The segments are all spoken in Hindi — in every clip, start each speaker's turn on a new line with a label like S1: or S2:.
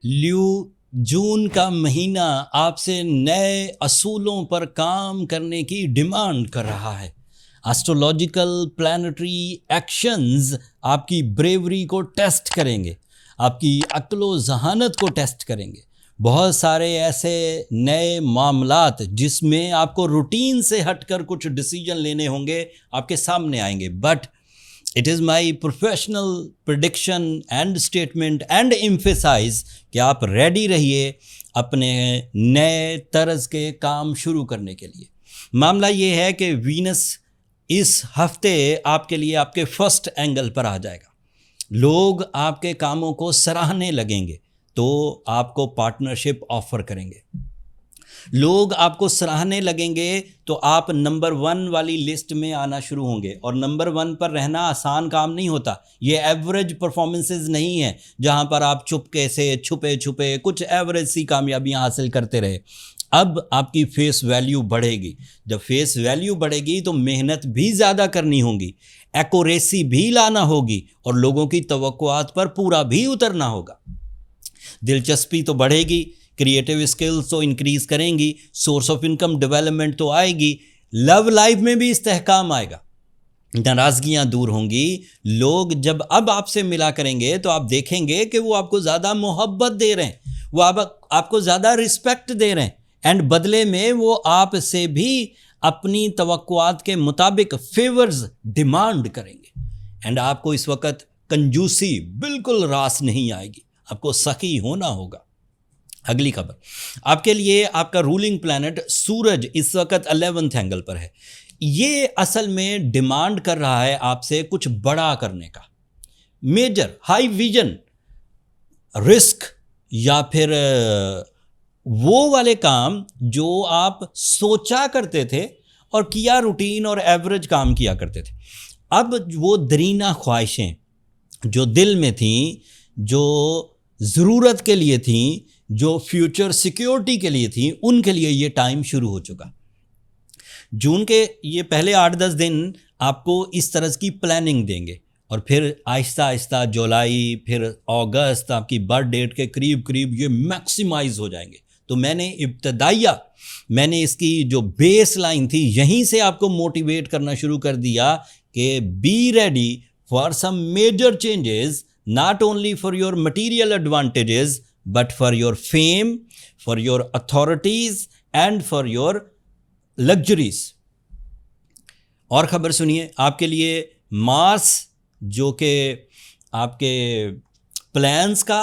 S1: ल्यू जून का महीना आपसे नए असूलों पर काम करने की डिमांड कर रहा है। एस्ट्रोलॉजिकल प्लानिटरी एक्शंस आपकी ब्रेवरी को टेस्ट करेंगे, आपकी अक्लो जहानत को टेस्ट करेंगे। बहुत सारे ऐसे नए मामलात जिसमें आपको रूटीन से हटकर कुछ डिसीजन लेने होंगे आपके सामने आएंगे। But it is my professional prediction and statement and emphasise कि आप रेडी रहिए अपने नए तर्ज के काम शुरू करने के लिए। मामला ये है कि वीनस इस हफ्ते आपके लिए आपके फर्स्ट एंगल पर आ जाएगा। लोग आपके कामों को सराहने लगेंगे तो आपको पार्टनरशिप ऑफर करेंगे। लोग आपको सराहने लगेंगे तो आप नंबर 1 वाली लिस्ट में आना शुरू होंगे। और नंबर 1 पर रहना आसान काम नहीं होता। ये एवरेज परफॉर्मेंसेस नहीं है जहां पर आप चुपके से छुपे छुपे कुछ एवरेज सी कामयाबियां हासिल करते रहे। अब आपकी फेस वैल्यू बढ़ेगी। जब फेस वैल्यू बढ़ेगी तो मेहनत भी ज़्यादा करनी होगी, एक्यूरेसी भी लाना होगी और लोगों की तवक्कुआत पर पूरा भी उतरना होगा। दिलचस्पी तो बढ़ेगी, क्रिएटिव स्किल्स तो इंक्रीज करेंगी, सोर्स ऑफ इनकम डेवलपमेंट तो आएगी, लव लाइफ में भी इस्तेहकाम आएगा, नाराज़गियाँ दूर होंगी। लोग जब अब आपसे मिला करेंगे तो आप देखेंगे कि वो आपको ज़्यादा मोहब्बत दे रहे हैं, वो आपको ज़्यादा रिस्पेक्ट दे रहे हैं एंड बदले में वो आपसे भी अपनी तवक्कुआत के मुताबिक फेवर्स डिमांड करेंगे। एंड आपको इस वक्त कंजूसी बिल्कुल रास नहीं आएगी, आपको सखी होना होगा। अगली खबर आपके लिए, आपका रूलिंग प्लैनेट सूरज इस वक्त 11th एंगल पर है। ये असल में डिमांड कर रहा है आपसे कुछ बड़ा करने का, मेजर हाई विजन, रिस्क या फिर वो वाले काम जो आप सोचा करते थे और किया रूटीन और एवरेज काम किया करते थे। अब वो दरीना ख्वाहिशें जो दिल में थीं, जो ज़रूरत के लिए थीं, जो फ्यूचर सिक्योरिटी के लिए थी, उनके लिए ये टाइम शुरू हो चुका। जून के ये पहले 8-10 दिन आपको इस तरह की प्लानिंग देंगे और फिर आहिस्ता आहिस्ता जुलाई फिर अगस्त आपकी बर्थ डेट के करीब करीब ये मैक्सिमाइज हो जाएंगे। तो मैंने इसकी जो बेस लाइन थी यहीं से आपको मोटिवेट करना शुरू कर दिया कि be ready for some major changes, not only for your material advantages but for your fame, for your authorities and for your luxuries। और खबर सुनिए, आपके लिए मार्स जो कि आपके प्लान्स का,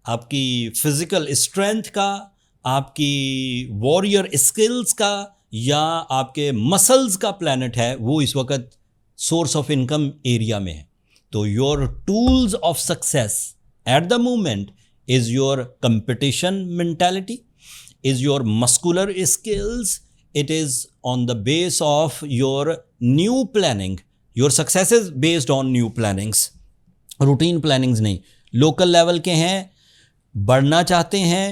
S1: आपकी फिजिकल स्ट्रेंथ का, आपकी वॉरियर स्किल्स का या आपके मसल्स का प्लैनेट है, वो इस वक्त सोर्स ऑफ इनकम एरिया में है। तो your tools of success at the moment is your competition mentality, is your muscular skills, it is on the base of your new planning, your success is based on new plannings, routine plannings नहीं। local level के हैं, बढ़ना चाहते हैं,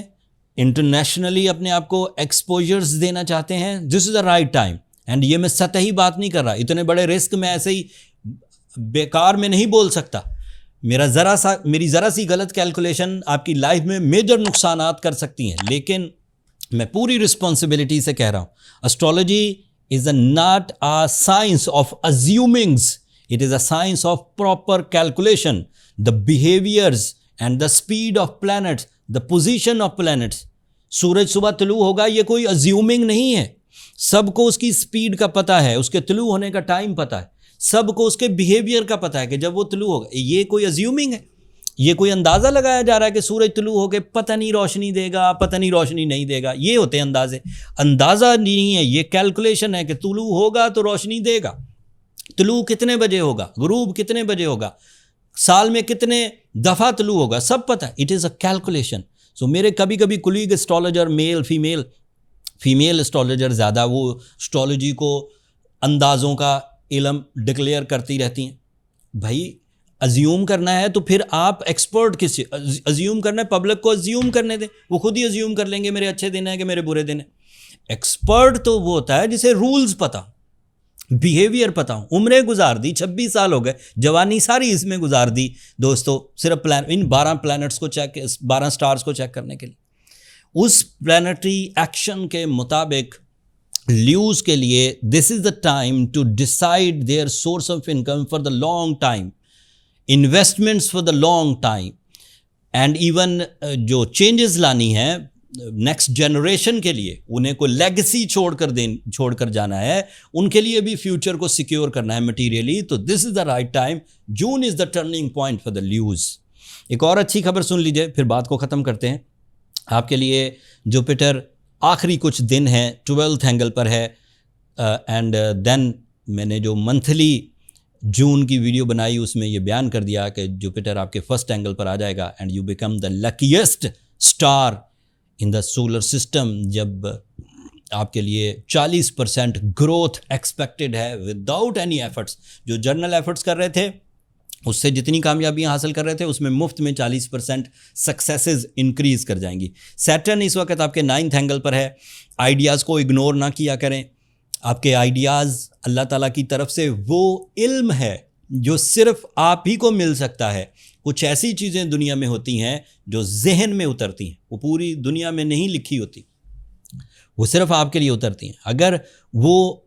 S1: internationally अपने आप को exposures देना चाहते हैं, this is the right time। and ये मैं सतही बात नहीं कर रहा, इतने बड़े रिस्क में ऐसे ही बेकार में नहीं बोल सकता। मेरी ज़रा सी गलत कैलकुलेशन आपकी लाइफ में मेजर नुकसानात कर सकती हैं, लेकिन मैं पूरी रिस्पॉन्सिबिलिटी से कह रहा हूँ, astrology is not a science of assumings, it is a science of proper calculation, the behaviours and the speed of planets, the position of planets. सूरज सुबह तुलू होगा ये कोई अज्यूमिंग नहीं है, सबको उसकी स्पीड का पता है, उसके तुलू होने का टाइम पता है, सबको उसके बिहेवियर का पता है कि जब वो तुलू होगा। ये कोई अज्यूमिंग है, ये कोई अंदाज़ा लगाया जा रहा है कि सूरज तुलू होकर पता नहीं रोशनी देगा, पता नहीं रोशनी नहीं देगा। ये होते हैं अंदाजे, अंदाज़ा नहीं है, ये कैलकुलेशन है कि तुलू होगा तो रोशनी देगा। तुलू कितने बजे होगा, गुरूब कितने बजे होगा, साल में कितने दफ़ा तुलू होगा, सब पता है। It is a calculation. So मेरे कभी कभी colleague astrologer, male female astrologer ज़्यादा, वो एस्ट्रोलॉजी को अंदाज़ों का इल्म डिक्लेयर करती रहती हैं। भाई अज्यूम करना है तो फिर आप एक्सपर्ट किस, अज्यूम करना है, पब्लिक को अज्यूम करने दें, वो खुद ही अज्यूम कर लेंगे मेरे अच्छे दिन है कि मेरे बुरे दिन है। एक्सपर्ट तो वो होता है जिसे रूल्स पता, बिहेवियर पता हो, उम्रें गुजार दी, 26 साल हो गए, जवानी सारी इसमें गुजार दी दोस्तों, सिर्फ इन 12 प्लैनेट्स को चेक, 12 स्टार्स को चेक करने के लिए। उस प्लैनेटरी एक्शन के मुताबिक ल्यूज के लिए this is the time to decide their source of income for the long time, investments for the long time, and even जो चेंजेस लानी है नेक्स्ट जनरेशन के लिए, उन्हें कोई लेगेसी छोड़कर जाना है, उनके लिए भी फ्यूचर को सिक्योर करना है मटीरियली। तो this is the right time, June is the turning point for the ल्यूज। एक और अच्छी खबर सुन लीजिए, फिर बात को ख़त्म करते हैं। आपके लिए जुपिटर आखिरी कुछ दिन है 12th एंगल पर है, एंड देन मैंने जो मंथली जून की वीडियो बनाई उसमें ये बयान कर दिया कि जुपिटर आपके फर्स्ट एंगल पर आ जाएगा and you become the luckiest star in the solar system. जब आपके लिए 40% ग्रोथ एक्सपेक्टेड है विदाउट एनी एफर्ट्स, जो जर्नल एफर्ट्स कर रहे थे उससे जितनी कामयाबियां हासिल कर रहे थे उसमें मुफ्त में 40% सक्सेसेस इंक्रीज कर जाएंगी। सैटर्न इस वक्त आपके 9th एंगल पर है। आइडियाज़ को इग्नोर ना किया करें। आपके आइडियाज़ अल्लाह ताला की तरफ से वो इल्म है जो सिर्फ आप ही को मिल सकता है। कुछ ऐसी चीज़ें दुनिया में होती हैं जो जहन में उतरती हैं, वो पूरी दुनिया में नहीं लिखी होती, वो सिर्फ आपके लिए उतरती हैं। अगर वो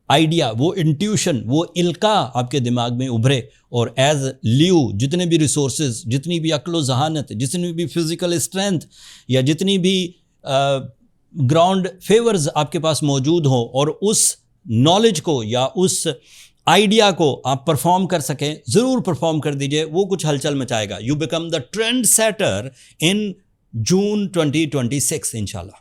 S1: आइडिया, वो इंट्यूशन, वो इल्का आपके दिमाग में उभरे और एज ल्यू जितने भी रिसोर्सेज, जितनी भी अक्ल जहानत, जितनी भी फिज़िकल स्ट्रेंथ या जितनी भी ग्राउंड फेवर्स आपके पास मौजूद हो और उस नॉलेज को या उस आइडिया को आप परफॉर्म कर सकें, ज़रूर परफॉर्म कर दीजिए, वो कुछ हलचल मचाएगा। You become the trend setter in June 2026 इंशाल्लाह।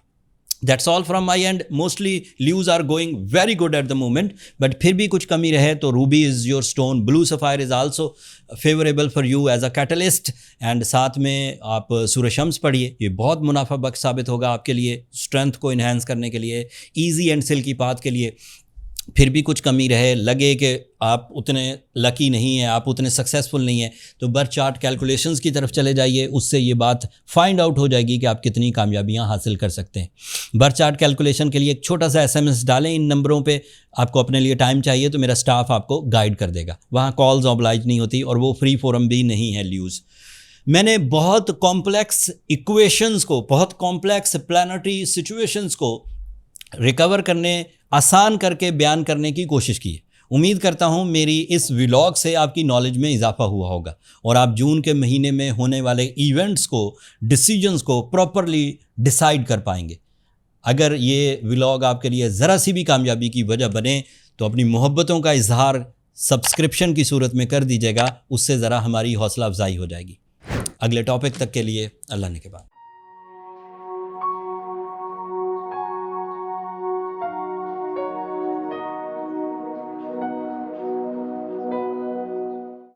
S1: That's all from my end. Mostly lose are going very good at the moment, but फिर भी कुछ कमी रहे तो ruby is your stone, blue sapphire is also favourable for you as a catalyst. And साथ में आप सूरज शम्स पढ़िए, ये बहुत मुनाफा बख्श साबित होगा आपके लिए, स्ट्रेंथ को इन्हेंस करने के लिए, ईजी एंड सिल्की पाथ के लिए। फिर भी कुछ कमी रहे, लगे कि आप उतने लकी नहीं हैं, आप उतने सक्सेसफुल नहीं हैं, तो बर्थ चार्ट कैलकुलेशंस की तरफ चले जाइए, उससे ये बात फाइंड आउट हो जाएगी कि आप कितनी कामयाबियां हासिल कर सकते हैं। बर्थ चार्ट कैलकुलेशन के लिए एक छोटा सा SMS डालें इन नंबरों पे, आपको अपने लिए टाइम चाहिए तो मेरा स्टाफ आपको गाइड कर देगा। वहाँ कॉल्स ऑब्लाइज नहीं होती और वो फ्री फोरम भी नहीं है ल्यूज़। मैंने बहुत कॉम्प्लेक्स इक्वेशंस को, बहुत कॉम्प्लेक्स प्लानिटरी सिचुएशंस को रिकवर करने, आसान करके बयान करने की कोशिश की है। उम्मीद करता हूँ मेरी इस व्लॉग से आपकी नॉलेज में इजाफा हुआ होगा और आप जून के महीने में होने वाले इवेंट्स को, डिसीजंस को प्रॉपरली डिसाइड कर पाएंगे। अगर ये व्लॉग आपके लिए ज़रा सी भी कामयाबी की वजह बने तो अपनी मोहब्बतों का इजहार सब्सक्रिप्शन की सूरत में कर दीजिएगा, उससे ज़रा हमारी हौसला अफजाई हो जाएगी। अगले टॉपिक तक के लिए अल्लाह ने के बाद।